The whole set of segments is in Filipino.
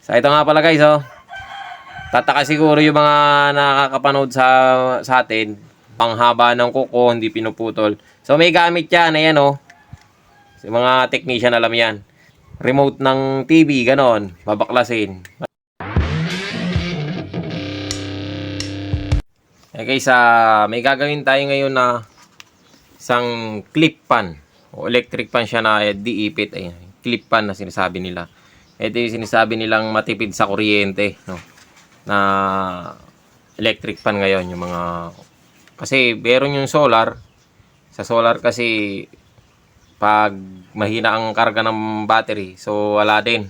So ito nga pala guys, oh. Tataka siguro yung mga nakakapanood sa atin. Panghaba ng kuko, hindi pinuputol. So may gamit yan, ayan oh. Sa mga technician alam yan. Remote ng TV, ganon. Babaklasin. Eh guys, may gagawin tayo ngayon na isang clip pan. O electric pan siya na diipit. Ayan, clip pan na sinasabi nila. Ito yung sinasabi nilang matipid sa kuryente, no? Na electric pan ngayon yung mga, kasi meron yung solar. Sa solar kasi pag mahina ang karga ng battery, so wala din,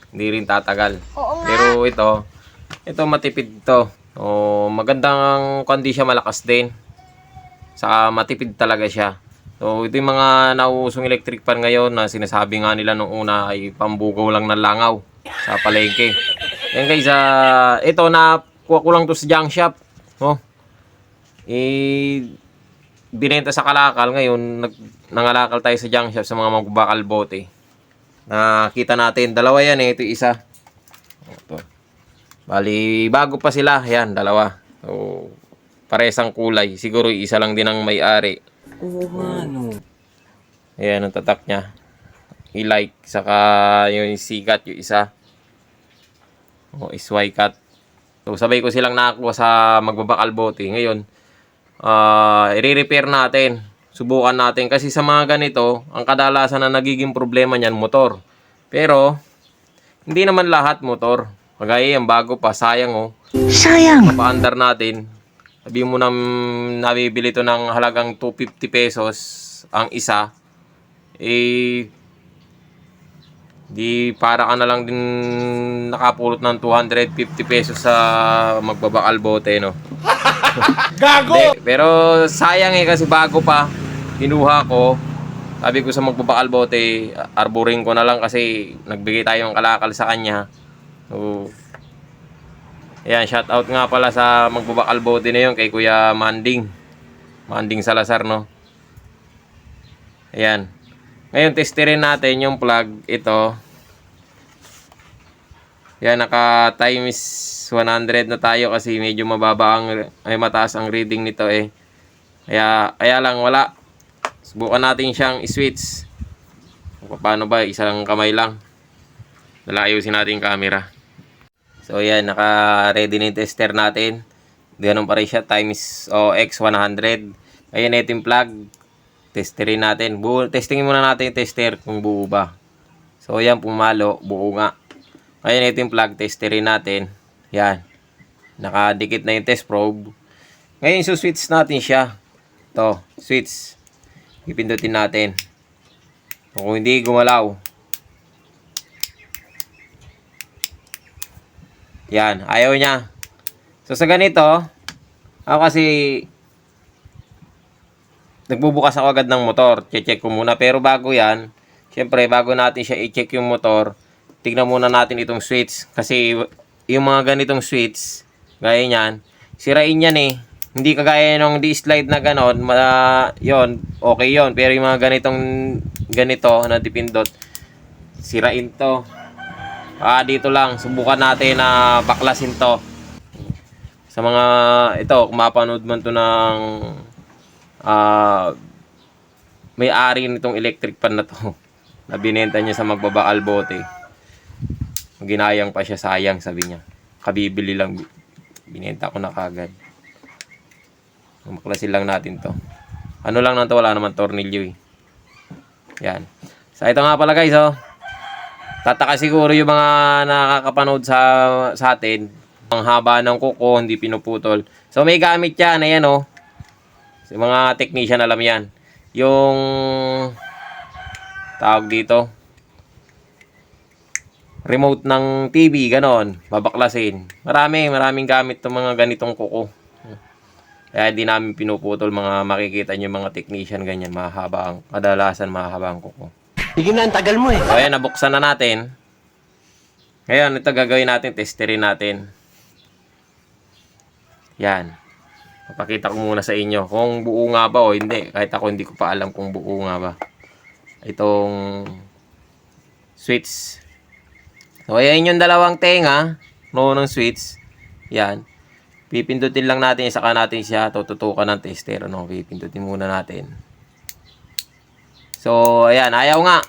hindi rin tatagal. Pero ito matipid to. O magandang kondisyon, malakas din, saka matipid talaga siya. So ito yung mga nauusong electric pan ngayon na sinasabi nga nila nung una ay pambugaw lang ng langaw sa palengke. Yan guys, ito na kuha ko lang to sa junk shop, no? Binenta sa Kalakal. Ngayon nangalakal tayo sa junk shop sa mga magbakal bote. Nakita natin dalawa yan eh, ito isa. Ito. Bali bago pa sila, yan dalawa. So paresang kulay, siguro isa lang din ang may-ari. Ano? Ayan ang tatak niya. I-like, saka yung sigat yung isa. O SY cut. So sabay ko silang nakakuha sa magbabakal bote. Ngayon, i-repair natin. Subukan natin kasi sa mga ganito, ang kadalasan na nagiging problema niyan motor. Pero hindi naman lahat motor. Kagaya yan, bago pa, sayang oh. Sayang. Papaandar natin. Sabi mo na nabibili to ng halagang 250 pesos ang isa. Di para ka na lang din nakapulot ng 250 pesos sa magbabakal bote, no? Gago! De, pero sayang eh kasi bago pa, kinuha ko. Sabi ko sa magbabakal bote, arboring ko na lang kasi nagbigay tayo ng Kalakal sa kanya. So, ayan, shout out nga pala sa magbabakal bote na yun kay Kuya Manding Salazar, no? Ayan. Ngayon, testerin natin yung plug. Ito. Yan, naka times 100 na tayo kasi medyo mababa mataas ang reading nito eh. Kaya lang, wala. Subukan natin siyang i-switch. Paano ba? Isa lang kamay lang. Ayusin natin yung camera. So, yan. Naka-ready na yung tester natin. Ganun pa rin siya. Times X100. Ayan, ito yung plug. Testerin natin. Testingin muna natin yung tester kung buo ba. So, yan, pumalo. Buo nga. Ayan, ito yung plug. Testerin natin. Yan. Nakadikit na yung test probe. Ngayon, switch natin siya. Ito, switch. Ipindutin natin. Kung hindi gumalaw. Yan, ayaw niya. So, sa ganito, ako kasi nagbubukas ako agad ng motor. Check ko muna. Pero bago yan, syempre, bago natin siya i-check yung motor, tignan muna natin itong switch. Kasi yung mga ganitong switch, gaya niyan, sirain yan eh. Hindi kagaya nung D-slide na ganon, yon okay yon. Pero yung mga ganito na dipindot, sirain to. Dito lang, subukan natin na baklasin to. Sa mga, ito, kung mapanood man to ng may-ari nitong electric pan na to, na binenta niya sa magbabakal bote. Ginayang pa siya, sayang, sabi niya. Kabibili lang, binenta ko na kagad. Maklasin lang natin to. Ano lang nang to, wala naman tornilyo eh. Yan. So ito nga pala guys, oh. Tataka siguro yung mga nakakapanood sa atin. Ang haba ng kuko, hindi pinuputol. So may gamit yan, ayan oh. Sa mga technician alam yan. Yung tawag dito, remote ng TV, ganon. Babaklasin. Maraming gamit itong mga ganitong kuko. Kaya hindi namin pinuputol. Mga makikita nyo mga technician ganyan. Kadalasan mahaba ang kuko. Sige na, ang tagal mo eh. So ayan, nabuksan na natin. Ngayon, ito gagawin natin, testerin natin. Yan. Papakita ko muna sa inyo kung buo nga ba o hindi. Kahit ako hindi ko pa alam kung buo nga ba. Itong switch. So, ayan yung dalawang tenga, no, ng switch. Yan. Pipindutin lang natin, saka natin siya tututukan ng tester, no? Pipindutin muna natin. So, ayan, ayaw nga.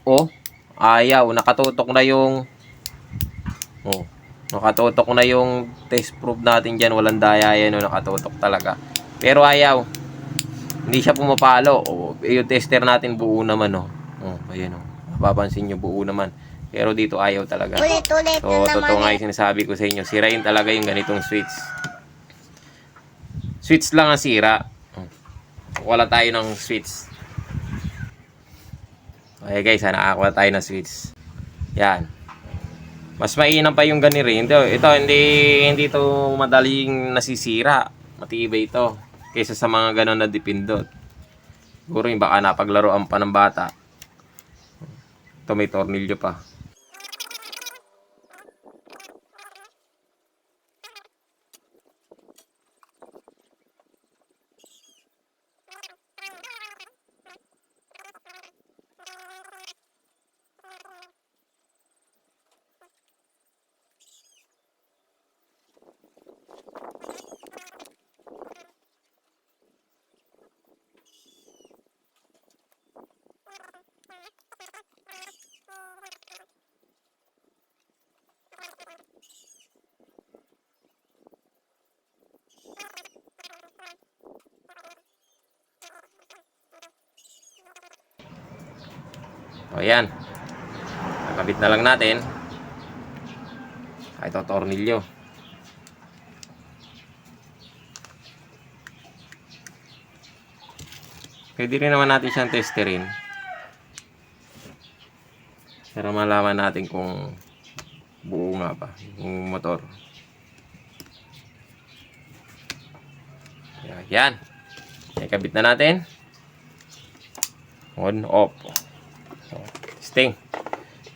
Oh, ayaw. Nakatutok na yung nakatutok na yung test probe natin dyan. Walang daya yan, no? Nakatutok talaga. Pero ayaw. Hindi siya pumapalo. Oh, yung tester natin buo naman, no? Oh, ayan, oh. Mapapansin nyo, buo naman. Pero dito ayaw talaga. Ulit-ulit So, totoo nga yung sinasabi ko sa inyo. Sirain talaga yung ganitong switch. Switch lang ang sira. Wala tayo ng switch. Okay guys, nakakuha tayo ng switch. Yan. Mas mainam pa yung ganito rin. Ito hindi ito madaling nasisira. Matibay ito. Kaysa sa mga ganon na dipindot. Siguro yung baka napaglaruan pa ng bata. Ito may tornilyo pa. O yan. Nakabit na lang natin. Ito tornilyo. Pwede rin naman natin siyang testerin. Para malaman natin kung buo nga ba yung motor. Yan. Ikabit na natin. On, off. So, testing.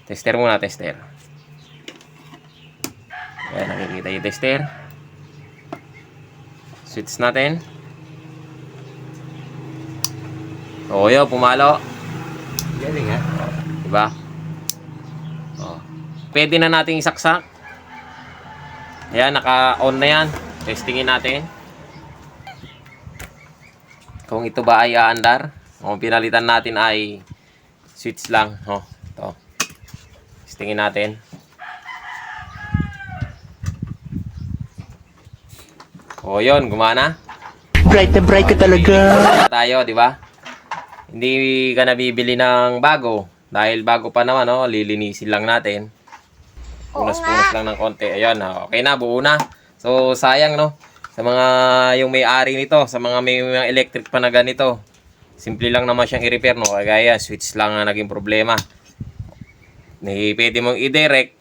Tester muna, tester. Ayan, nakikita yung tester. Switch natin. So, yun, pumalo. Galing ha? Diba? Oh. Pwede na natin isaksak. Ayan, naka-on na yan. Testingin natin. Kung ito ba ay aandar. Kung pinalitan natin ay switch lang. Oh, ito. Testingin natin. Oh, yun, gumana. Bright na bright ka talaga. Tayo, di ba? Hindi ka nabibili ng bago. Dahil bago pa naman, no? Lilinisin lang natin. Punas-punas lang ng konti. Ayan, okay na, buo na. So, sayang, no? Sa mga yung may-ari nito, sa mga may mga electric pa na ganito. Simple lang naman siyang i-repair, no? Kaya switch lang ang naging problema. Pwede mong i-direct,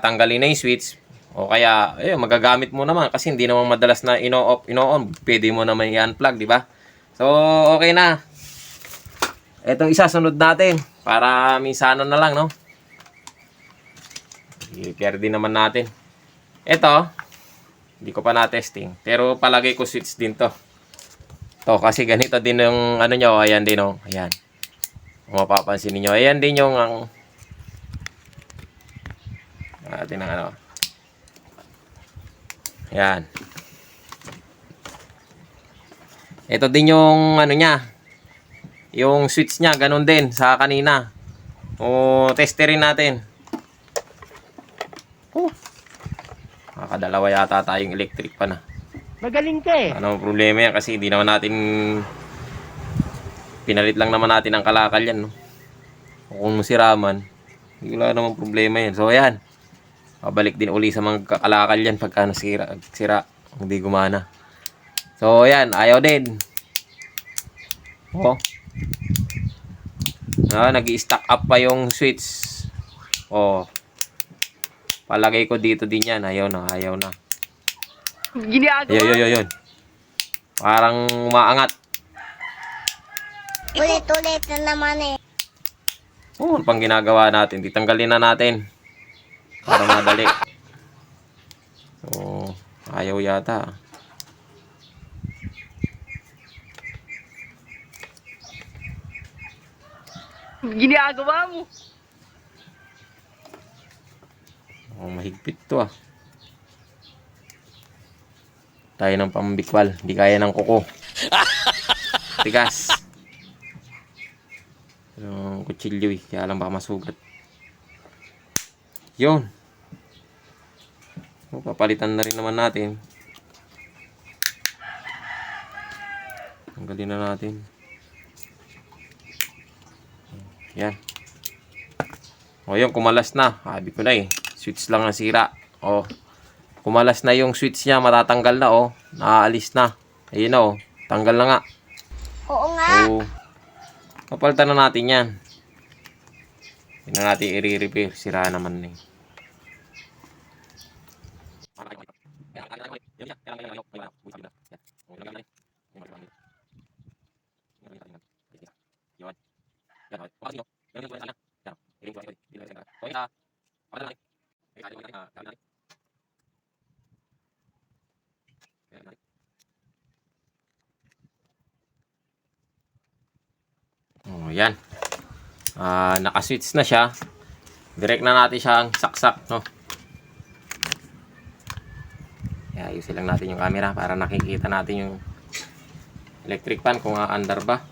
tanggalin na yung switch. O kaya, magagamit mo naman kasi hindi naman madalas na ino-off, ino-on. Pwede mo naman i-unplug, di ba? So, okay na. Itong isasunod natin para minsano na lang, no? I-repair din naman natin. Ito, hindi ko pa na-testing. Pero palagay ko switch din to. To, kasi ganito din yung ano nyo. Ayan din, oh. Ayan. Kung mapapansin niyo, ayan din yung atin ang ano. Ayan. Ito din yung ano niya. Yung switch niya, ganun din sa kanina. O, testerin natin. Nakadalawa yata tayong electric pa na. Magaling ka eh. Ano problema yan kasi hindi naman natin pinalit lang naman natin ang kalakal yan, no? Kung masira man, wala namang problema yan. So ayan, babalik din uli sa mga kalakal yan pagka sira, hindi gumana. So ayan, ayaw din. Oh, nag-i-stack up pa yung switch. Oh, palagay ko dito din yan. Ayaw na. Ginagawa. Ayun. Parang umaangat. Ulit-ulit na naman eh. Ano pang ginagawa natin? Titanggalin na natin. Para madali. So, ayaw yata. Ginagawa mo. Oh, mahigpit to ah. Tayo ng pambikwal. Hindi kaya ng kuko. Tigas. Yung kutsilyo eh. Kaya lang baka masugat. Yun. So, papalitan na rin naman natin. Tanggalin na natin. Yan. O yun, kumalas na. Sabi ko na eh. Switch lang ang sira. O. Kumalas na yung switch niya. Matatanggal na o. Naaalis na. Ayun na o. Tanggal na nga. Oo nga. O. Papalitan na natin yan. Hindi na natin i-repair. Sira naman na eh. Oh, yan. Naka-switch na siya. Direct na natin siyang saksak, no? Kaya ayusin lang natin yung camera para nakikita natin yung electric fan kung aandar ba.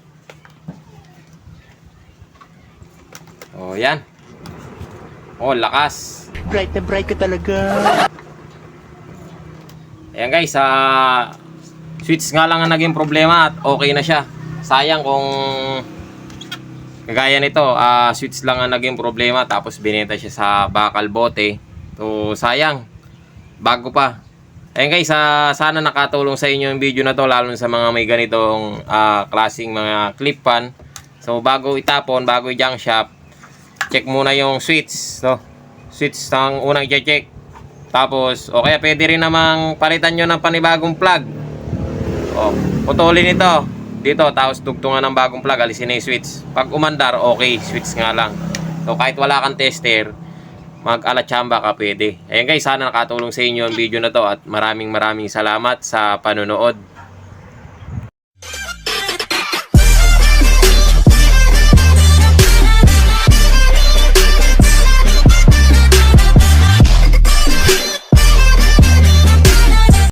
Oh, yan. Oh, lakas. Bright na bright ka talaga. Ayan guys, switch nga lang ang naging problema at okay na siya. Sayang kung kagaya nito, switch lang ang naging problema tapos binenta siya sa bakal bote. So, sayang. Bago pa. Ayan guys, sana nakatulong sa inyo yung video na to, lalo sa mga may ganitong klaseng mga clip fan. So, bago itapon, bago i-junk shop, check muna yung switch, no? Switch ang unang i-check. Tapos, o kaya pwede rin namang palitan nyo ng panibagong plug. O, putulin ito dito, tapos dugtungan ng bagong plug, alisin na yung switch. Pag umandar, okay, switch nga lang. So, kahit wala kang tester, mag-alatsamba ka pwede. Ayan guys, sana nakatulong sa inyo ang video na to at maraming salamat sa panonood.